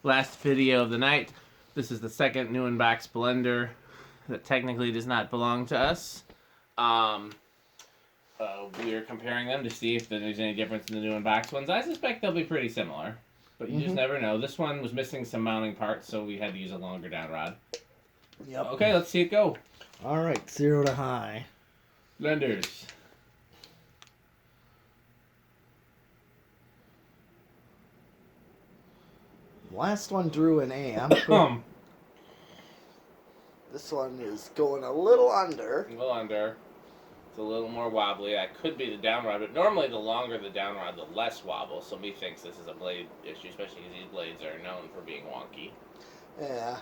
last video of the night. This is the second new unboxed blender that technically does not belong to us. We are comparing them to see if there's any difference in the new unboxed ones. I suspect they'll be pretty similar, but you just never know. This one was missing some mounting parts, so we had to use a longer down rod. Yep. Okay, let's see it go. All right, 0 to high. Blenders. Last one drew an amp. This one is going a little under. A little under. It's a little more wobbly. That could be the down rod, but normally the longer the down rod, the less wobble. So me thinks this is a blade issue, especially because these blades are known for being wonky. Yeah.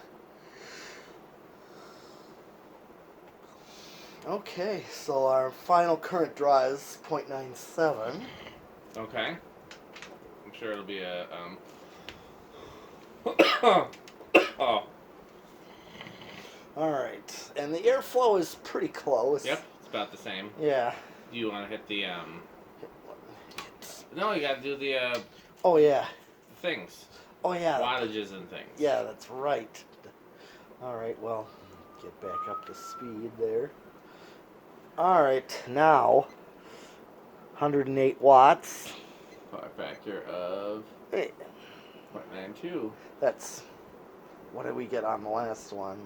Okay, so our final current draw is 0.97. Okay. I'm sure it'll be a oh. All right, and the airflow is pretty close. Yep, it's about the same. Yeah. Do you want to hit the No, you got to do the Oh yeah. things. Oh yeah. Wattages and things. Yeah, that's right. All right, well, get back up to speed there. All right, now 108 watts. Power factor of 0.92. That's, what did we get on the last one?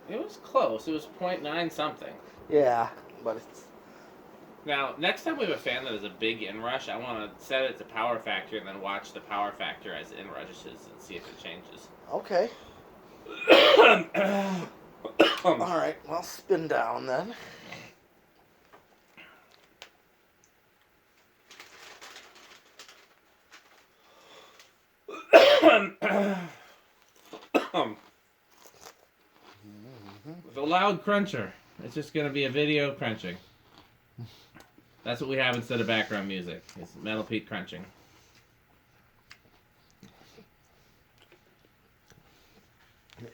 It was close. It was 0.9 something. Yeah, but it's... Now, next time we have a fan that has a big inrush, I want to set it to power factor and then watch the power factor as it inrushes and see if it changes. Okay. All right, well, spin down then. With a loud cruncher. It's just going to be a video crunching. That's what we have instead of background music. It's Metal Pete crunching.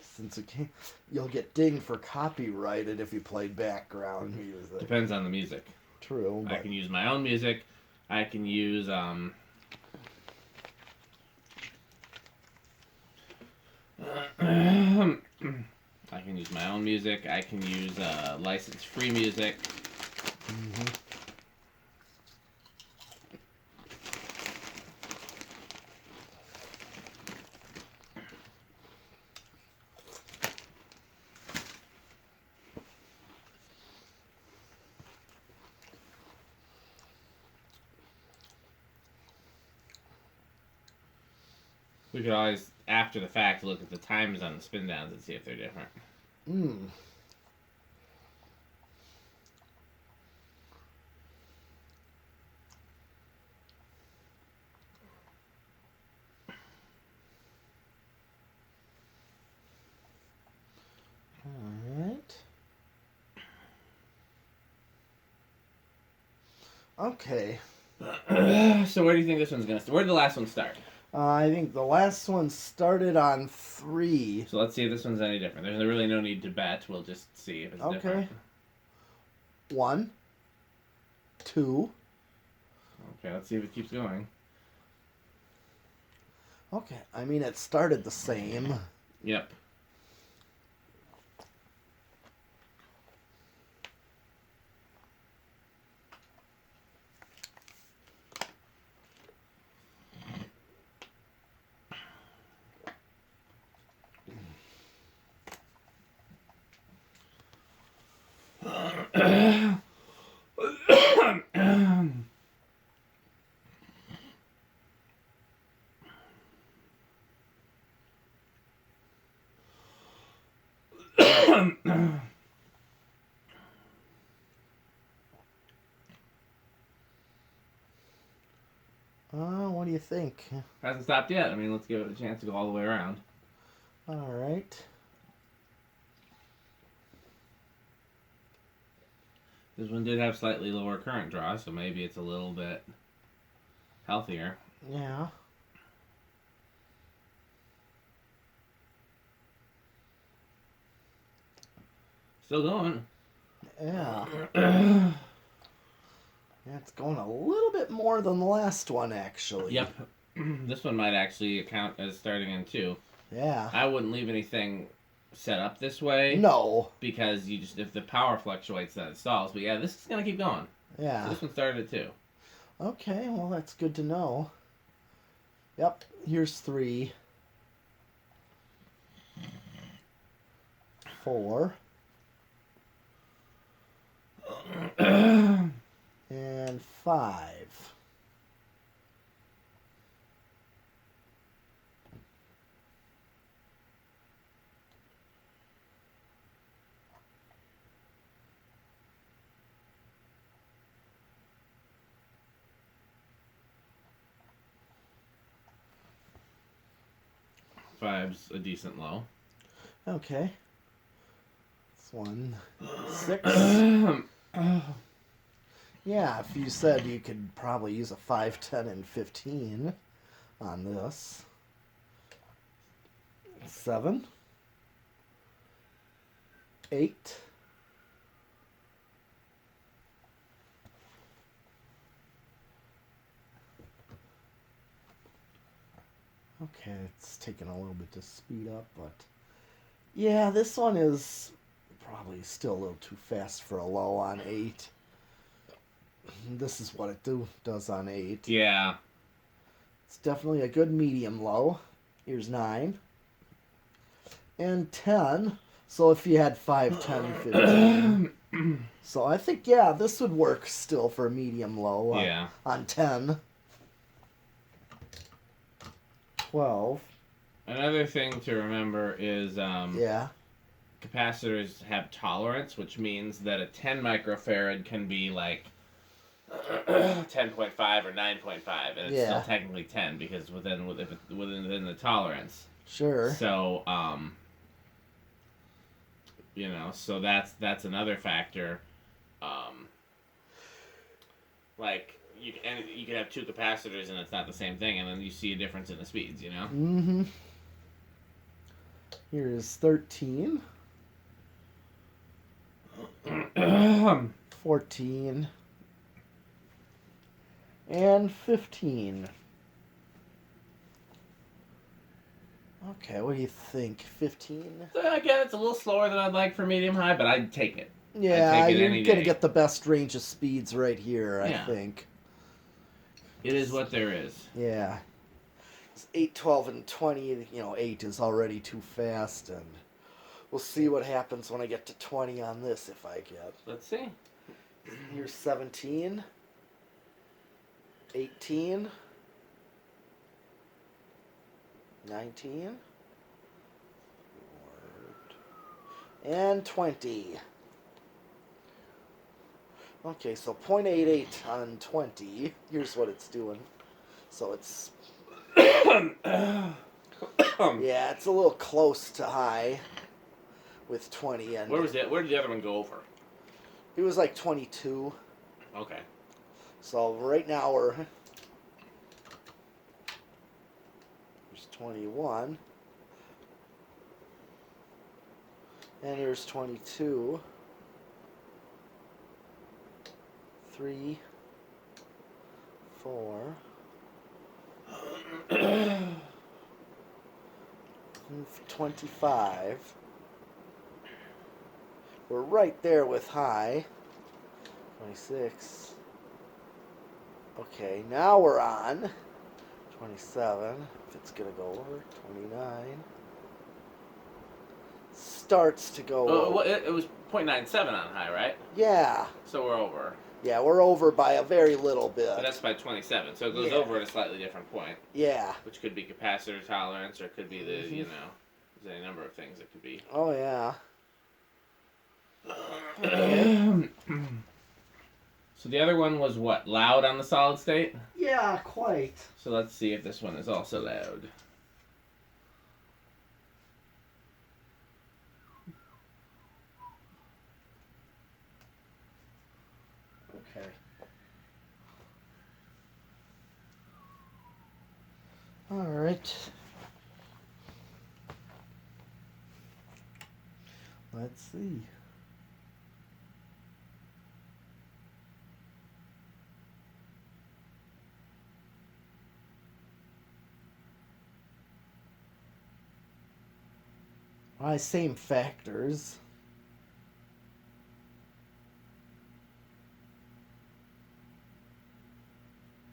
Since it can't, you'll get dinged for copyrighted if you played background music. Depends on the music. True. I can use my own music. I can use I can use my own music. I can use license-free music. We could always, after the fact, look at the times on the Spindowns and see if they're different. Alright. Okay. So where do you think this one's going to start? Where did the last one start? I think the last one started on 3. So let's see if this one's any different. There's really no need to bet. We'll just see if it's different. 1, 2. Okay, let's see if it keeps going. Okay, I mean it started the same. Yep. What do you think? Hasn't stopped yet. I mean, let's give it a chance to go all the way around. Alright. This one did have slightly lower current draw, so maybe it's a little bit healthier. Yeah. Still going. Yeah. Yeah, it's going a little bit more than the last one, actually. Yep. This one might actually count as starting in 2. Yeah. I wouldn't leave anything set up this way. No. Because you just, if the power fluctuates, then it stalls. But yeah, this is going to keep going. Yeah. So this one started too. Okay, well, that's good to know. Yep, here's 3. 4. And 5. Five's a decent low. Okay. This one. 6. Yeah, if you said you could probably use a 5, 10, and 15 on this. 7. 8. Okay, it's taking a little bit to speed up, but yeah, this one is probably still a little too fast for a low on 8. This is what it does on 8. Yeah. It's definitely a good medium low. Here's 9. And 10. So if you had 5, 10, 15. So I think, yeah, this would work still for a medium low Yeah. on 10. 12. Another thing to remember is Yeah. capacitors have tolerance, which means that a 10 microfarad can be like 10.5 or 9.5, and it's still technically 10 because within the tolerance. Sure. So you know, so that's another factor. Like you can have 2 capacitors and it's not the same thing, and then you see a difference in the speeds. You know. Mm-hmm. Here's 13. 14. And 15. Okay, what do you think? 15? So again, it's a little slower than I'd like for medium high, but I'd take it. Yeah, I'd take it you're any gonna day. get the best range of speeds right here, I think. It is what there is. Yeah. It's 8, 12, and 20. You know, 8 is already too fast, and we'll see what happens when I get to 20 on this if I get. Let's see. Here's 17. 18. 19. And 20. Okay, so 0.88 on 20. Here's what it's doing. So it's... yeah, it's a little close to high with 20. And Where did the other one go over? it was like 22. Okay. So right now we're... There's 21. And here's 22. 3, 4, 25. We're right there with high. 26. Okay, now we're on 27. If it's gonna go over 29. Starts to go. Well, it was 0.97 on high, right? Yeah. So we're over. Yeah, we're over by a very little bit. But that's by 27, so it goes over at a slightly different point. Yeah. Which could be capacitor tolerance, or it could be the, you know, there's any number of things it could be. Oh, yeah. So the other one was what? Loud on the solid state? Yeah, quite. So let's see if this one is also loud. Okay. All right. Let's see. Same factors.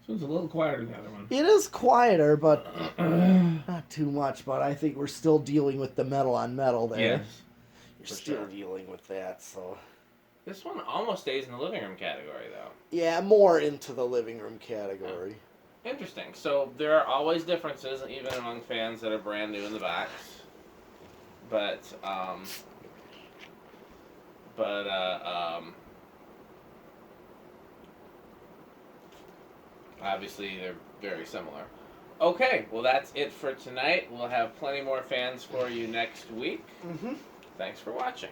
This one's a little quieter than the other one. It is quieter, but not too much. But I think we're still dealing with the metal on metal there. Yes. You're for still sure. dealing with that, so. This one almost stays in the living room category, though. Yeah, more into the living room category. Interesting. So there are always differences, even among fans that are brand new in the box. But obviously they're very similar. Okay, well that's it for tonight. We'll have plenty more fans for you next week. Mm-hmm. Thanks for watching.